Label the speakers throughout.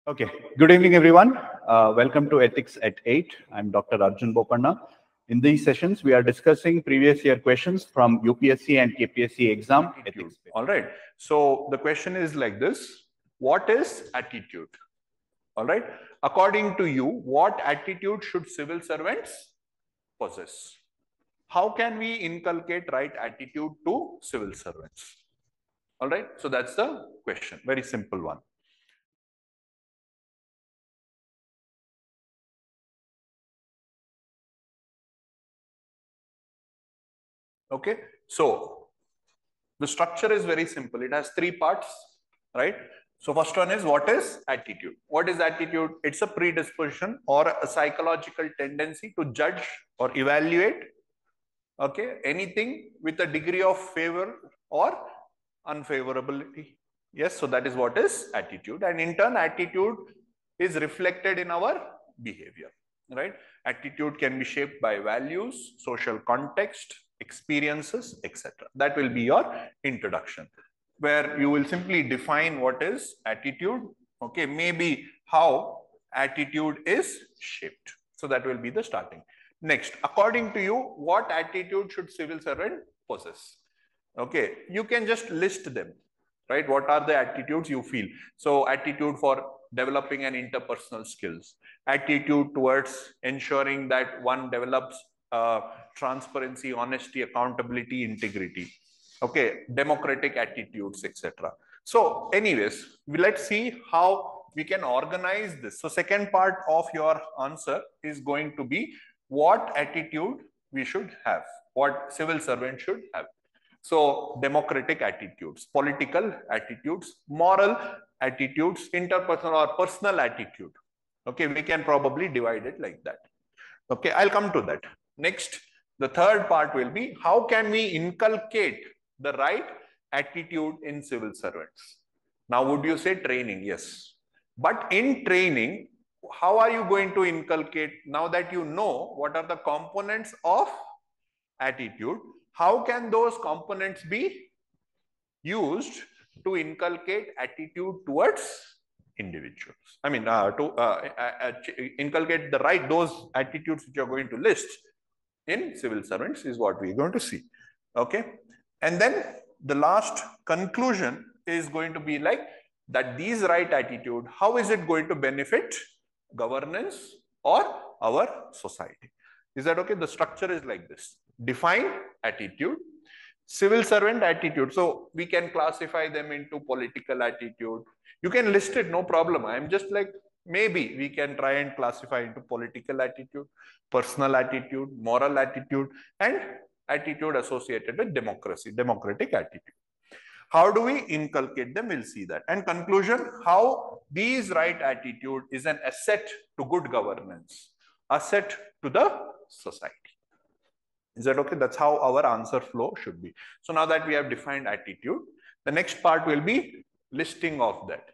Speaker 1: Okay, good evening, everyone. Welcome to Ethics at 8. I'm Dr. Arjun Bopanna. In these sessions, we are discussing previous year questions from UPSC and KPSC exam ethics.
Speaker 2: All right. So the question is like this. What is attitude? All right. According to you, what attitude should civil servants possess? How can we inculcate right attitude to civil servants? All right. So that's the question. Very simple one. Okay. So the structure is very simple. It has three parts, right? So first one is, what is attitude? What is attitude? It's a predisposition or a psychological tendency to judge or evaluate, okay, anything with a degree of favor or unfavorability. Yes, so that is what is attitude. And in turn, attitude is reflected in our behavior, right? Attitude can be shaped by values, social context, experiences, etc. That will be your introduction, where you will simply define what is attitude, okay, maybe how attitude is shaped. So that will be the starting. Next, according to you, what attitude should civil servant possess? Okay, you can just list them, right? What are the attitudes you feel? So attitude for developing an interpersonal skills, attitude towards ensuring that one develops transparency, honesty, accountability, integrity, okay, democratic attitudes, etc. So anyways, let's see how we can organize this. So second part of your answer is going to be what attitude we should have, what civil servant should have. So democratic attitudes, political attitudes, moral attitudes, interpersonal or personal attitude. Okay, we can probably divide it like that. Okay, I'll come to that. Next, the third part will be, how can we inculcate the right attitude in civil servants? Now, would you say training? Yes. But in training, how are you going to inculcate, now that you know what are the components of attitude, how can those components be used to inculcate attitude towards individuals? I mean, inculcate the right, those attitudes which you're going to list in civil servants is what we're going to see. Okay. And then the last conclusion is going to be like that these right attitude, how is it going to benefit governance or our society? Is that okay? The structure is like this. Define attitude, civil servant attitude. So we can classify them into political attitude. You can list it, no problem. I'm just like, maybe we can try and classify into political attitude, personal attitude, moral attitude, and attitude associated with democracy, democratic attitude. How do we inculcate them? We'll see that. And conclusion, how these right attitude is an asset to good governance, asset to the society. Is that okay? That's how our answer flow should be. So now that we have defined attitude, the next part will be listing of that.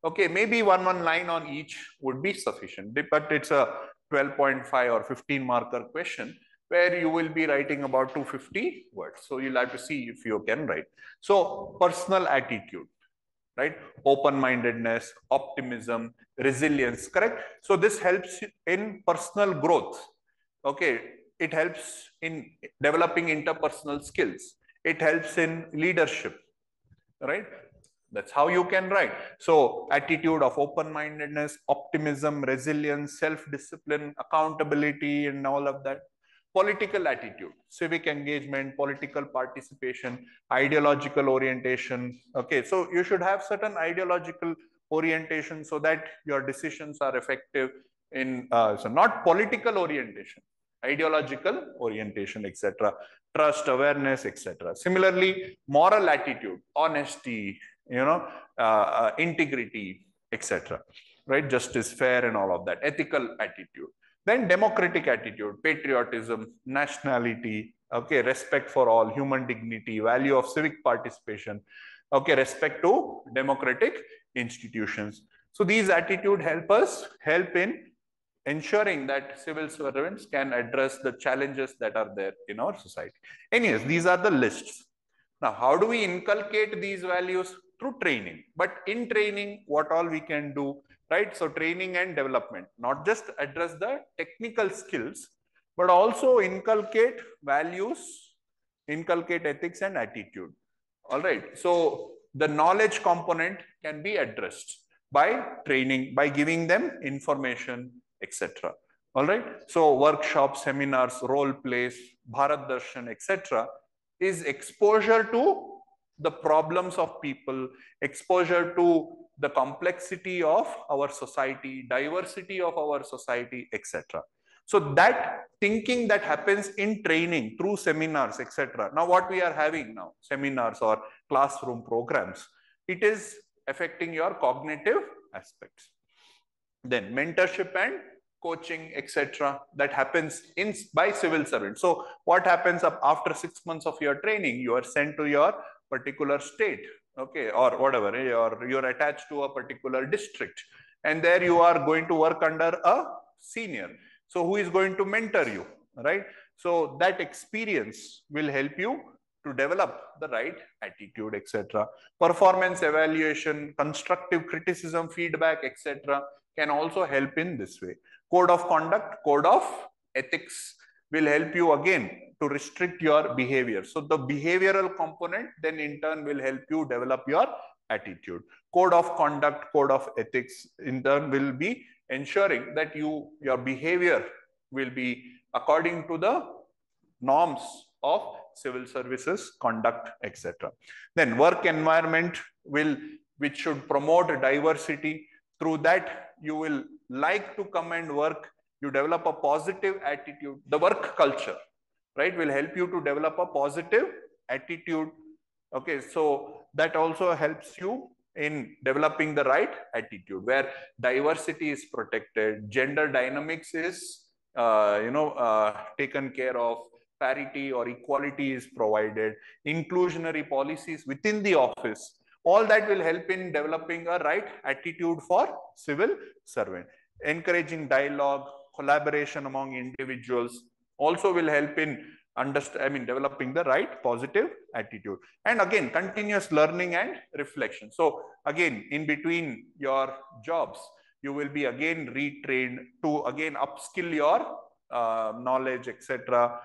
Speaker 2: Okay, maybe one line on each would be sufficient, but it's a 12.5 or 15 marker question where you will be writing about 250 words. So you'll have to see if you can write. So personal attitude, right? Open-mindedness, optimism, resilience, correct? So this helps in personal growth. Okay, it helps in developing interpersonal skills. It helps in leadership, right? That's how you can write. So attitude of open-mindedness, optimism, resilience, self-discipline, accountability, and all of that. Political attitude, civic engagement, political participation, ideological orientation. Okay, so you should have certain ideological orientation so that your decisions are effective in, so not political orientation, ideological orientation, etc. Trust, awareness, etc. Similarly, moral attitude, honesty, integrity, etc. Right? Justice, fair, and all of that. Ethical attitude. Then democratic attitude, patriotism, nationality, okay, respect for all, human dignity, value of civic participation, okay, respect to democratic institutions. So these attitudes help in ensuring that civil servants can address the challenges that are there in our society. Anyways, these are the lists. Now, how do we inculcate these values? Through training. But in training, what all we can do? right? So training and development, not just address the technical skills, but also inculcate values, inculcate ethics and attitude. All right. So the knowledge component can be addressed by training, by giving them information, etc. All right. So workshops, seminars, role plays, Bharat Darshan, etc. is exposure to the problems of people, exposure to the complexity of our society, diversity of our society, etc. So that thinking that happens in training through seminars, etc. Now what we are having now, seminars or classroom programs, it is affecting your cognitive aspects. Then mentorship and coaching, etc. that happens by civil servants. So what happens after 6 months of your training? You are sent to your particular state, okay, or whatever, or you're attached to a particular district, and there you are going to work under a senior. So who is going to mentor you, right? So that experience will help you to develop the right attitude, etc. Performance evaluation, constructive criticism, feedback, etc. can also help in this way. Code of conduct, code of ethics will help you again to restrict your behavior. So the behavioral component then in turn will help you develop your attitude. Code of conduct, code of ethics in turn will be ensuring that your behavior will be according to the norms of civil services conduct, etc. Then work environment which should promote diversity. Through that you will like to come and work. You develop a positive attitude. The work culture, right, will help you to develop a positive attitude. Okay, so that also helps you in developing the right attitude, where diversity is protected, gender dynamics is taken care of, parity or equality is provided, inclusionary policies within the office. All that will help in developing a right attitude for civil servant. Encouraging dialogue, collaboration among individuals also will help in developing the right positive attitude. And again, continuous learning and reflection. So again, in between your jobs, you will be again retrained to again upskill your knowledge, etc.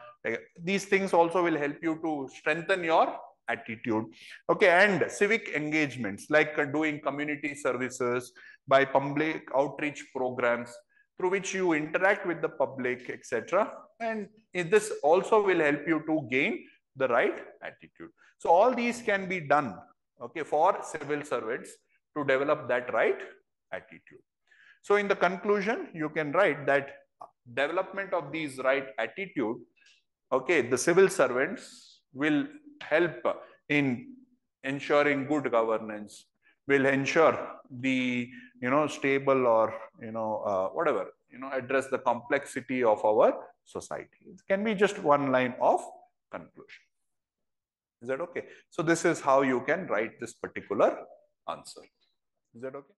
Speaker 2: These things also will help you to strengthen your attitude. Okay, and civic engagements like doing community services, by public outreach programs through which you interact with the public, etc. And this also will help you to gain the right attitude. So all these can be done, okay, for civil servants to develop that right attitude. So in the conclusion, you can write that development of these right attitude, okay, the civil servants will help in ensuring good governance, will ensure the stable or whatever, address the complexity of our society. It can be just one line of conclusion. Is that okay? So this is how you can write this particular answer. Is that okay?